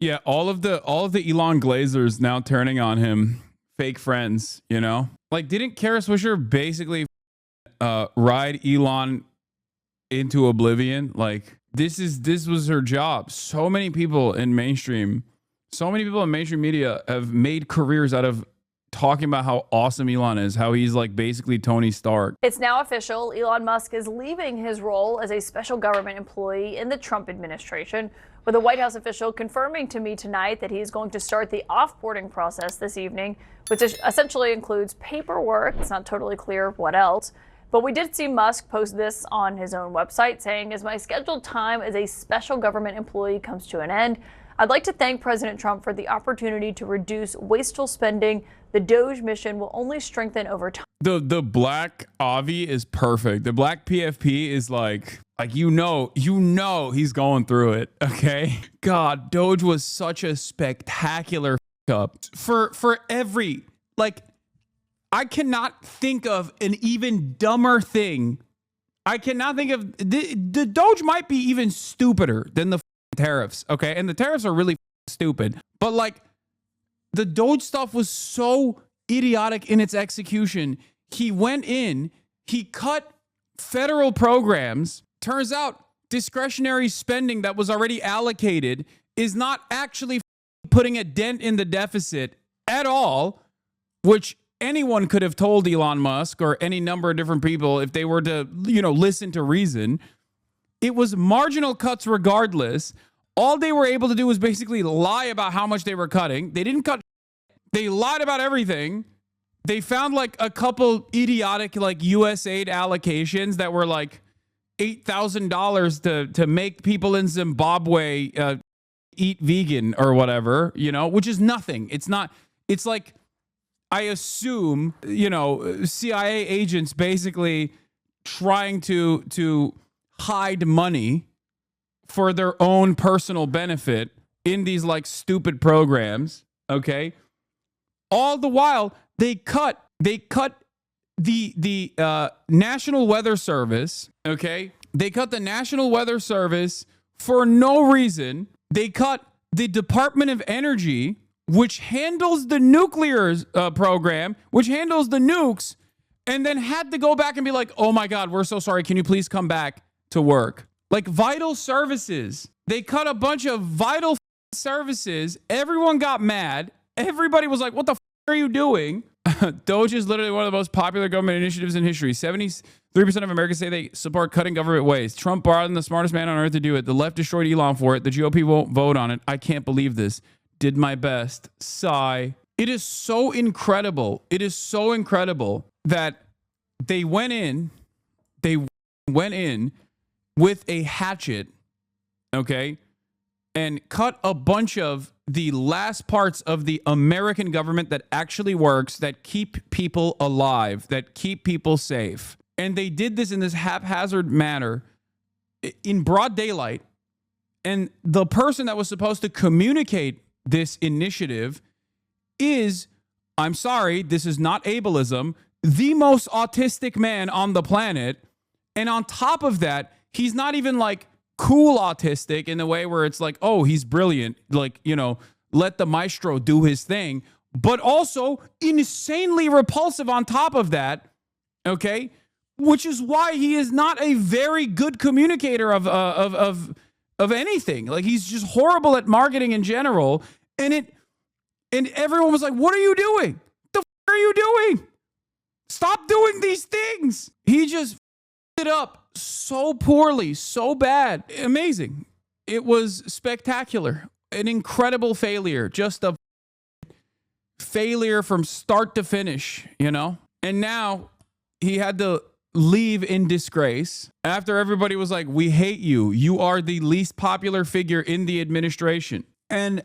Yeah, all of the Elon Glazers now turning on him, fake friends, you know? Like, didn't Kara Swisher basically ride Elon into oblivion? Like, this was her job. So many people in mainstream media have made careers out of talking about how awesome Elon is, how he's like basically Tony Stark. It's now official. Elon Musk is leaving his role as a special government employee in the Trump administration, with a White House official confirming to me tonight that he is going to start the offboarding process this evening, which essentially includes paperwork. It's not totally clear what else. But we did see Musk post this on his own website saying, as my scheduled time as a special government employee comes to an end, I'd like to thank President Trump for the opportunity to reduce wasteful spending. The Doge mission will only strengthen over time. The black Avi is perfect. The black PFP is like you know he's going through it. Okay, God, Doge was such a spectacular up for every like. I cannot think of an even dumber thing. I cannot think of the Doge might be even stupider than the tariffs. Okay, and the tariffs are really stupid, but like the Doge stuff was so idiotic in its execution. He went in, he cut federal programs. Turns out discretionary spending that was already allocated is not actually putting a dent in the deficit at all, which anyone could have told Elon Musk or any number of different people if they were to, listen to reason. It was marginal cuts regardless. All they were able to do was basically lie about how much they were cutting. They didn't cut. They lied about everything. They found like a couple idiotic like US aid allocations that were like $8,000 to make people in Zimbabwe eat vegan or whatever, which is nothing. It's not. It's like, I assume, CIA agents basically trying to hide money for their own personal benefit in these like stupid programs. Okay. All the while they cut the National Weather Service. Okay. They cut the National Weather Service for no reason. They cut the Department of Energy, which handles the nuclear program, which handles the nukes, and then had to go back and be like, oh my God, we're so sorry. Can you please come back to work? Like vital services. They cut a bunch of vital services. Everyone got mad. Everybody was like, what the are you doing? Doge is literally one of the most popular government initiatives in history. 73% of Americans say they support cutting government waste. Trump brought in the smartest man on earth to do it. The left destroyed Elon for it. The GOP won't vote on it. I can't believe this. Did my best. Sigh. It is so incredible. It is so incredible that they went in with a hatchet, okay, and cut a bunch of the last parts of the American government that actually works, that keep people alive, that keep people safe. And they did this in this haphazard manner in broad daylight. And the person that was supposed to communicate this initiative is, I'm sorry, this is not ableism, the most autistic man on the planet. And on top of that, he's not even like cool autistic in the way where it's like, oh, he's brilliant. Like, let the maestro do his thing, but also insanely repulsive on top of that. Okay. Which is why he is not a very good communicator of anything. Like he's just horrible at marketing in general. And everyone was like, what are you doing? The f are you doing? Stop doing these things. He just it up so poorly, so bad. Amazing. It was spectacular. An incredible failure. Just a failure from start to finish, And now he had to leave in disgrace after everybody was like, we hate you. You are the least popular figure in the administration. And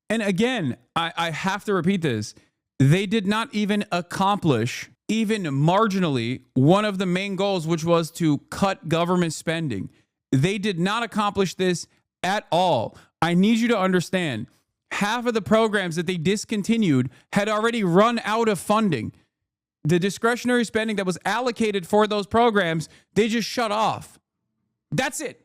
again, I have to repeat this. They did not even accomplish, even marginally, one of the main goals, which was to cut government spending. They did not accomplish this at all. I need you to understand, half of the programs that they discontinued had already run out of funding. The discretionary spending that was allocated for those programs, they just shut off. That's it.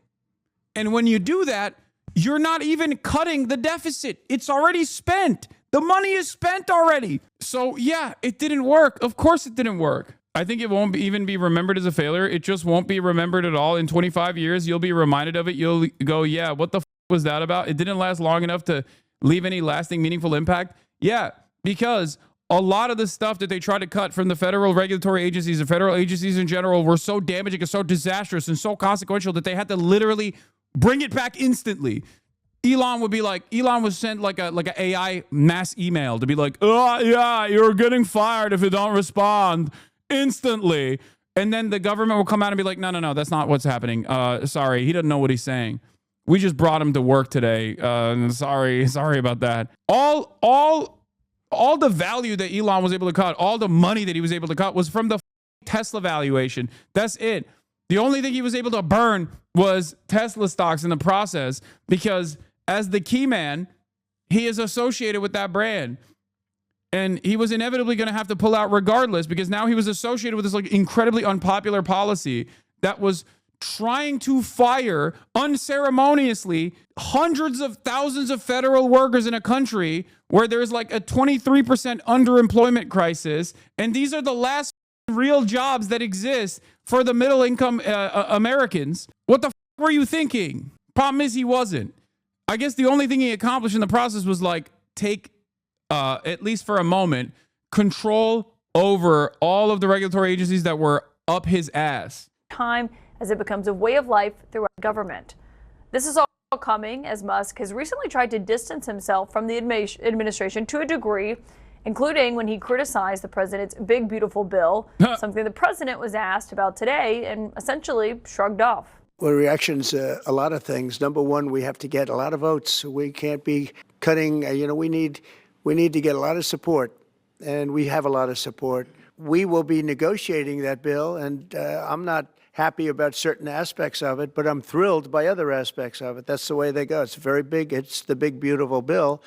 And when you do that, You're not even cutting the deficit. It's already spent. The money is spent already. So yeah, it didn't work. Of course it didn't work. I think it won't even be remembered as a failure. It just won't be remembered at all. In 25 years, you'll be reminded of it. You'll go, yeah, what the was that about? It didn't last long enough to leave any lasting, meaningful impact. Yeah, because a lot of the stuff that they tried to cut from the federal regulatory agencies and federal agencies in general were so damaging and so disastrous and so consequential that they had to literally bring it back instantly. Elon would send like a AI mass email to be like, oh yeah, you're getting fired if you don't respond instantly. And then the government will come out and be like, no, that's not what's happening. Sorry, he doesn't know what he's saying. We just brought him to work today. Sorry about that. All the value that Elon was able to cut, all the money that he was able to cut was from the Tesla valuation. That's it. The only thing he was able to burn was Tesla stocks in the process, because as the key man, he is associated with that brand. And he was inevitably going to have to pull out regardless, because now he was associated with this like incredibly unpopular policy that was trying to fire unceremoniously hundreds of thousands of federal workers in a country where there's like a 23% underemployment crisis. And these are the last real jobs that exist for the middle income Americans. What the were you thinking? Problem is, he wasn't. I guess the only thing he accomplished in the process was like take, at least for a moment, control over all of the regulatory agencies that were up his ass. Time as it becomes a way of life throughout government. This is all coming as Musk has recently tried to distance himself from the administration to a degree, including when he criticized the president's big, beautiful bill, something the president was asked about today and essentially shrugged off. Well, reactions, a lot of things. Number one, we have to get a lot of votes. We can't be cutting, we need to get a lot of support, and we have a lot of support. We will be negotiating that bill, and I'm not happy about certain aspects of it, but I'm thrilled by other aspects of it. That's the way they go. It's very big. It's the big, beautiful bill.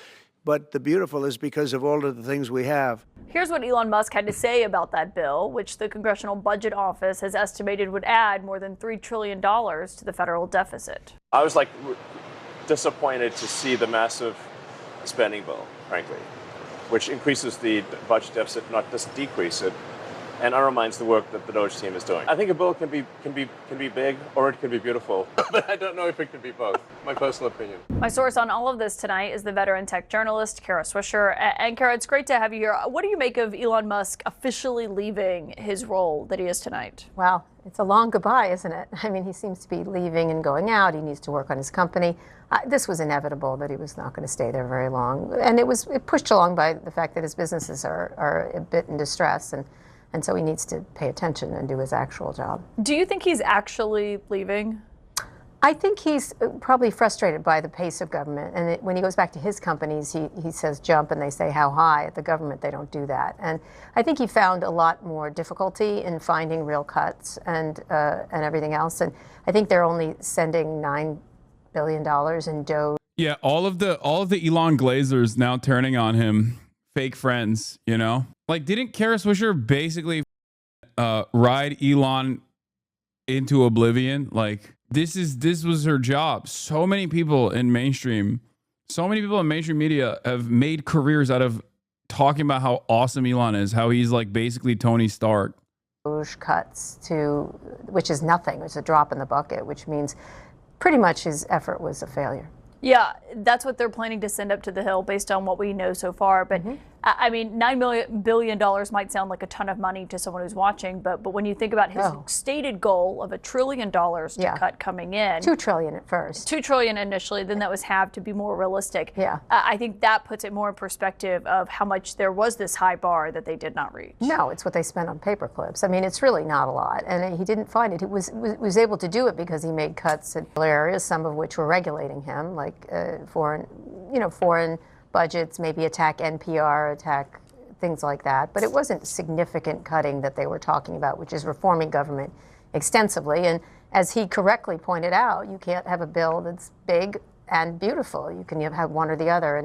But the beautiful is because of all of the things we have. Here's what Elon Musk had to say about that bill, which the Congressional Budget Office has estimated would add more than $3 trillion to the federal deficit. I was disappointed to see the massive spending bill, frankly, which increases the budget deficit, not just decrease it, and undermines the work that the Doge team is doing. I think a bill can be big or it can be beautiful, but I don't know if it can be both. My personal opinion. My source on all of this tonight is the veteran tech journalist Kara Swisher. And Kara, it's great to have you here. What do you make of Elon Musk officially leaving his role that he is tonight? Well, it's a long goodbye, isn't it? I mean, he seems to be leaving and going out. He needs to work on his company. This was inevitable that he was not going to stay there very long. And it pushed along by the fact that his businesses are a bit in distress. And so he needs to pay attention and do his actual job. Do you think he's actually leaving? I think he's probably frustrated by the pace of government. And when he goes back to his companies, he says jump and they say how high. At the government, they don't do that. And I think he found a lot more difficulty in finding real cuts and everything else. And I think they're only sending $9 billion in Doge. Yeah, all of the Elon Glazers now turning on him, fake friends, Like, didn't Kara Swisher basically ride Elon into oblivion? Like, this was her job. So many people in mainstream media have made careers out of talking about how awesome Elon is, how he's like basically Tony Stark. Cuts which is nothing. It's a drop in the bucket, which means pretty much his effort was a failure. Yeah, that's what they're planning to send up to the Hill based on what we know so far. But I mean, $9 billion might sound like a ton of money to someone who's watching, but when you think about his stated goal of $1 trillion to cut coming in, $2 trillion at first, $2 trillion initially, then that was halved to be more realistic. Yeah, I think that puts it more in perspective of how much there was this high bar that they did not reach. No, it's what they spent on paper clips. I mean, it's really not a lot, and he didn't find it. He was able to do it because he made cuts in areas, some of which were regulating him, like foreign budgets, maybe attack NPR, attack things like that. But it wasn't significant cutting that they were talking about, which is reforming government extensively. And as he correctly pointed out, you can't have a bill that's big and beautiful. You can have one or the other.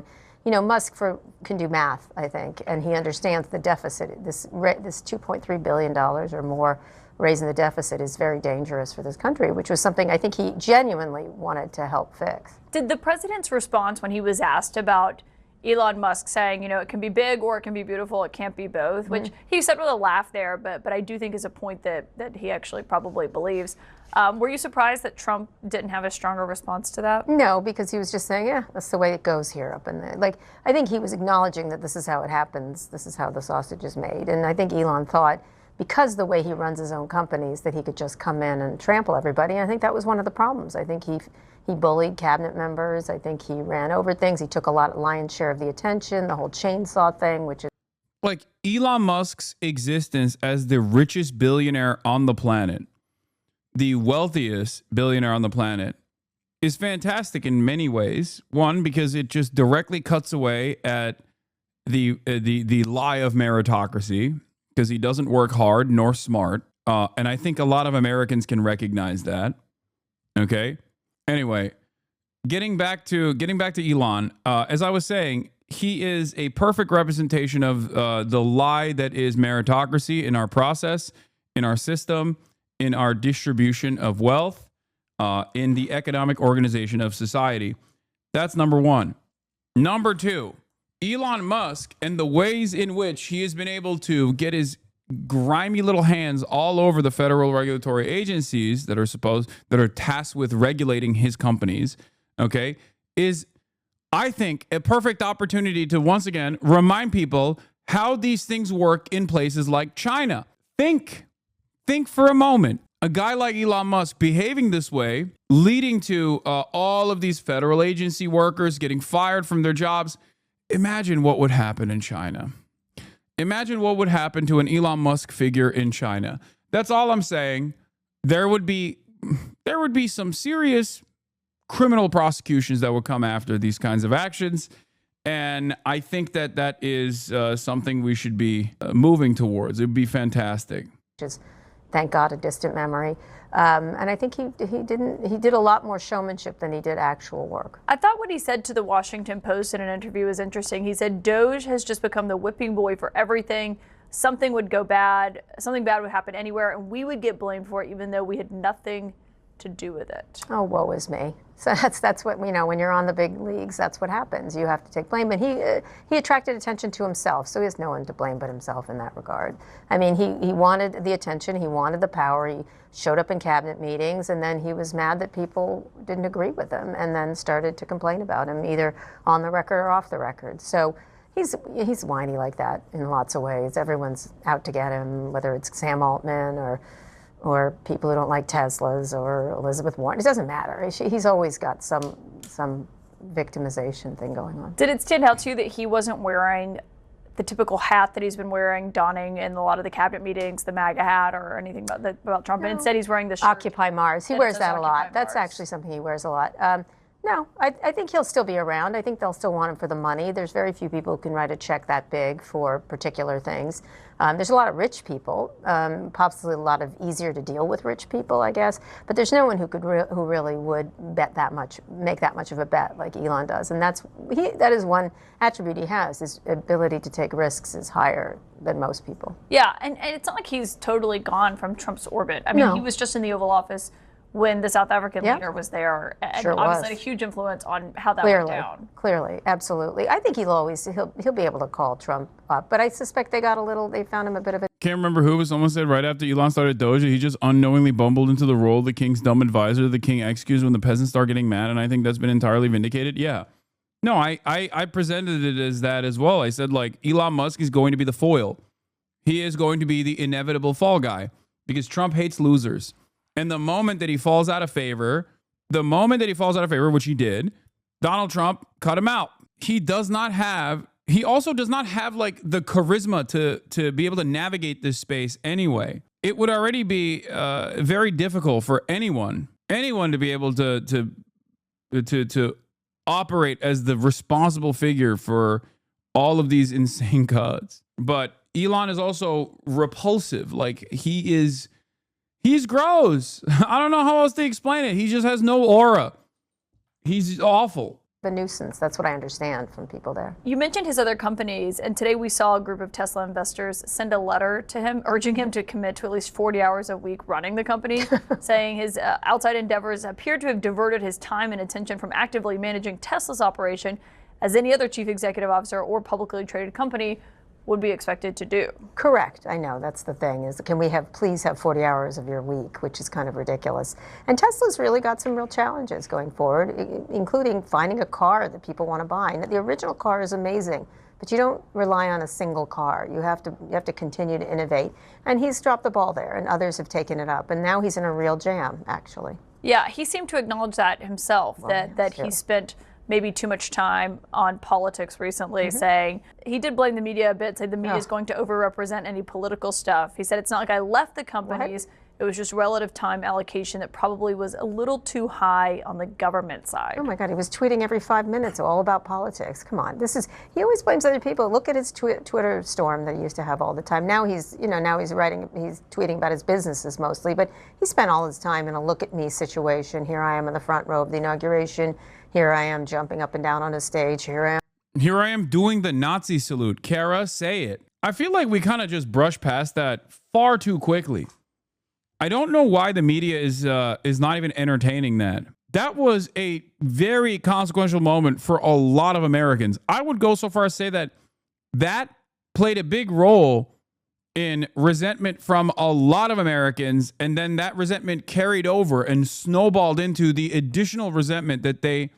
And Musk can do math, I think, and he understands the deficit. This $2.3 billion or more raising the deficit is very dangerous for this country, which was something I think he genuinely wanted to help fix. Did the president's response when he was asked about Elon Musk saying, it can be big or it can be beautiful, it can't be both, which he said with a laugh there, but I do think is a point that he actually probably believes. Were you surprised that Trump didn't have a stronger response to that? No, because he was just saying, yeah, that's the way it goes here up in there. Like, I think he was acknowledging that this is how it happens, this is how the sausage is made. And I think Elon thought, because the way he runs his own companies, that he could just come in and trample everybody. And I think that was one of the problems. I think he bullied cabinet members. I think he ran over things. He took a lion's share of the attention, the whole chainsaw thing, which is Like Elon Musk's existence as the richest billionaire on the planet, the wealthiest billionaire on the planet, is fantastic in many ways. One, because it just directly cuts away at the lie of meritocracy, because he doesn't work hard nor smart. And I think a lot of Americans can recognize that. Okay. Anyway, getting back to Elon, as I was saying, he is a perfect representation of the lie that is meritocracy in our process, in our system, in our distribution of wealth, in the economic organization of society. That's number one. Number two, Elon Musk and the ways in which he has been able to get his grimy little hands all over the federal regulatory agencies that are tasked with regulating his companies, okay, is, I think, a perfect opportunity to once again remind people how these things work in places like China. Think for a moment. A guy like Elon Musk behaving this way, leading to all of these federal agency workers getting fired from their jobs. Imagine what would happen in China. Imagine what would happen to an Elon Musk figure in China. That's all I'm saying. There would be some serious criminal prosecutions that would come after these kinds of actions. And I think that is something we should be moving towards. It would be fantastic. Just, thank God, a distant memory. And I think he did a lot more showmanship than he did actual work. I thought what he said to the Washington Post in an interview was interesting. He said, Doge has just become the whipping boy for everything. Something would go bad, something bad would happen anywhere, and we would get blamed for it even though we had nothing to do with it. Oh, woe is me. So that's what, when you're on the big leagues, that's what happens. You have to take blame. And he attracted attention to himself, so he has no one to blame but himself in that regard. I mean, he wanted the attention, he wanted the power, he showed up in cabinet meetings, and then he was mad that people didn't agree with him and then started to complain about him, either on the record or off the record. So he's whiny like that in lots of ways. Everyone's out to get him, whether it's Sam Altman or people who don't like Teslas or Elizabeth Warren. It doesn't matter. He's always got some victimization thing going on. Did it stand out to you that he wasn't wearing the typical hat that he's been donning in a lot of the cabinet meetings, the MAGA hat or anything about Trump? No. And instead he's wearing the shirt. Occupy Mars. He wears that a lot. That's actually something he wears a lot. No, I think he'll still be around. I think they'll still want him for the money. There's very few people who can write a check that big for particular things. There's a lot of rich people, possibly a lot of easier to deal with rich people, I guess. But there's no one who could who really would bet that much, make that much of a bet like Elon does. And that is one attribute he has. His ability to take risks is higher than most people. Yeah, and it's not like he's totally gone from Trump's orbit. I mean, He was just in the Oval Office when the South African leader was there, and sure obviously had a huge influence on how that went down. Clearly, absolutely. I think he'll be able to call Trump up, but I suspect they found him a bit of a... Can't remember who, but someone said right after Elon started Doge, he just unknowingly bumbled into the role of the king's dumb advisor, the king executes when the peasants start getting mad, and I think that's been entirely vindicated. Yeah. No, I presented it as that as well. I said, like, Elon Musk is going to be the foil. He is going to be the inevitable fall guy because Trump hates losers. And the moment that he falls out of favor, which he did, Donald Trump cut him out. He also does not have like the charisma to be able to navigate this space anyway. It would already be very difficult for anyone to be able to operate as the responsible figure for all of these insane cuts. But Elon is also repulsive. Like he's gross. I don't know how else to explain it. He just has no aura. He's awful. a nuisance. That's what I understand from people there. You mentioned his other companies, and today we saw a group of Tesla investors send a letter to him urging him to commit to at least 40 hours a week running the company, saying his outside endeavors appear to have diverted his time and attention from actively managing Tesla's operation, as any other chief executive officer or publicly traded company would be expected to do. Correct. I know. That's the thing is, can we please have 40 hours of your week, which is kind of ridiculous. And Tesla's really got some real challenges going forward, including finding a car that people want to buy. And the original car is amazing, but you don't rely on a single car. You have to continue to innovate. And he's dropped the ball there, and others have taken it up. And now he's in a real jam, actually. Yeah, he seemed to acknowledge that himself, that he spent maybe too much time on politics recently, saying he did blame the media a bit, said the media is going to overrepresent any political stuff. He said it's not like I left the companies. It was just relative time allocation that probably was a little too high on the government side. Oh my God, he was tweeting every 5 minutes all about politics. Come on, he always blames other people. Look at his Twitter storm that he used to have all the time. Now he's tweeting about his businesses mostly, but he spent all his time in a look at me situation. Here I am in the front row of the inauguration. Here I am jumping up and down on a stage. Here I am doing the Nazi salute. Kara, say it. I feel like we kind of just brush past that far too quickly. I don't know why the media is not even entertaining that. That was a very consequential moment for a lot of Americans. I would go so far as to say that played a big role in resentment from a lot of Americans, and then that resentment carried over and snowballed into the additional resentment that they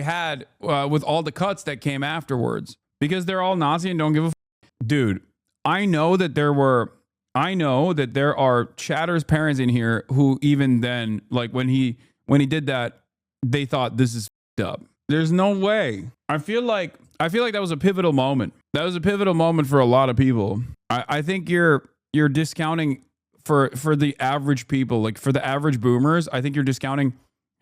had with all the cuts that came afterwards, because they're all Nazi and don't give a dude. I know that there are Chatter's parents in here who even then, like when he did that, they thought this is up. There's no way. I feel like that was a pivotal moment. That was a pivotal moment for a lot of people. I think you're discounting for the average people, like for the average boomers. I think you're discounting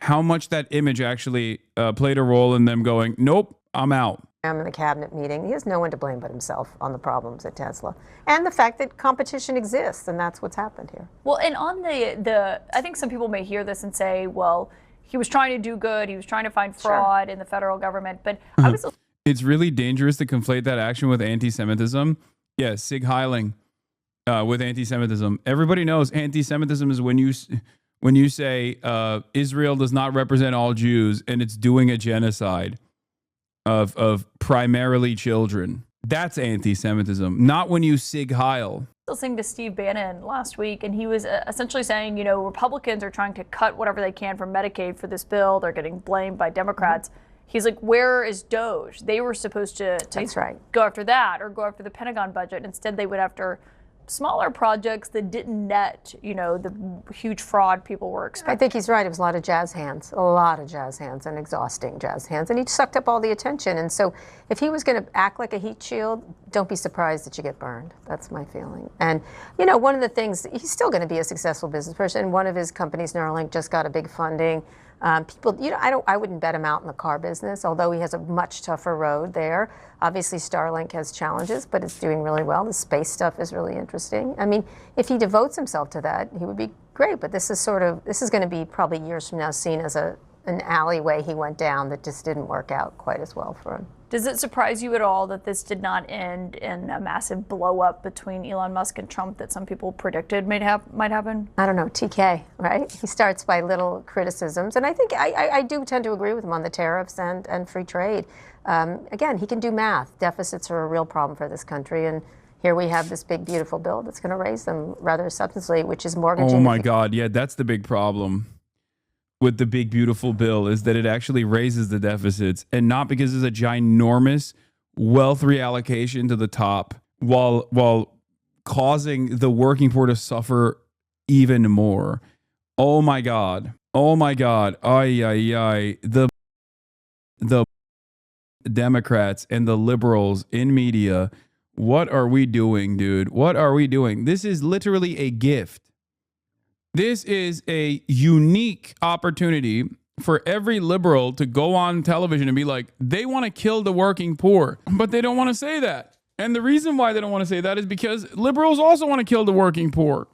how much that image actually played a role in them going, nope, I'm out. I'm in the cabinet meeting. He has no one to blame but himself on the problems at Tesla, and the fact that competition exists, and that's what's happened here. Well, and on I think some people may hear this and say, well, he was trying to do good. He was trying to find fraud in the federal government, but I was. It's really dangerous to conflate that action with anti-Semitism. Yeah, Sig Heiling with anti-Semitism. Everybody knows anti-Semitism is when you say Israel does not represent all Jews and it's doing a genocide of primarily children. That's anti-Semitism, not when you Sig Heil. Listening to Steve Bannon last week, and he was essentially saying, Republicans are trying to cut whatever they can from Medicaid for this bill. They're getting blamed by Democrats. He's like, where is DOGE? They were supposed to go after that or go after the Pentagon budget. Instead, they went after smaller projects that didn't net, the huge fraud people were expecting. I think he's right. It was a lot of jazz hands and exhausting jazz hands. And he sucked up all the attention. And so if he was going to act like a heat shield, don't be surprised that you get burned. That's my feeling. And, one of the things, he's still going to be a successful business person. One of his companies, Neuralink, just got a big funding. People, I wouldn't bet him out in the car business, although he has a much tougher road there. Obviously, Starlink has challenges, but it's doing really well. The space stuff is really interesting. I mean, if he devotes himself to that, he would be great. But this is going to be probably years from now seen as an alleyway he went down that just didn't work out quite as well for him. Does it surprise you at all that this did not end in a massive blow up between Elon Musk and Trump that some people predicted might happen? I don't know, TK, right? He starts by little criticisms. And I think I do tend to agree with him on the tariffs and free trade. Again, he can do math. Deficits are a real problem for this country. And here we have this big, beautiful bill that's going to raise them rather substantially, which is mortgaging. Oh, my God. Yeah, that's the big problem with the big, beautiful bill, is that it actually raises the deficits, and not because there's a ginormous wealth reallocation to the top while causing the working poor to suffer even more. Oh my God. Oh my God. Ay, ay, ay. The Democrats and the liberals in media, what are we doing, dude? What are we doing? This is literally a gift. This is a unique opportunity for every liberal to go on television and be like, they want to kill the working poor, but they don't want to say that. And the reason why they don't want to say that is because liberals also want to kill the working poor.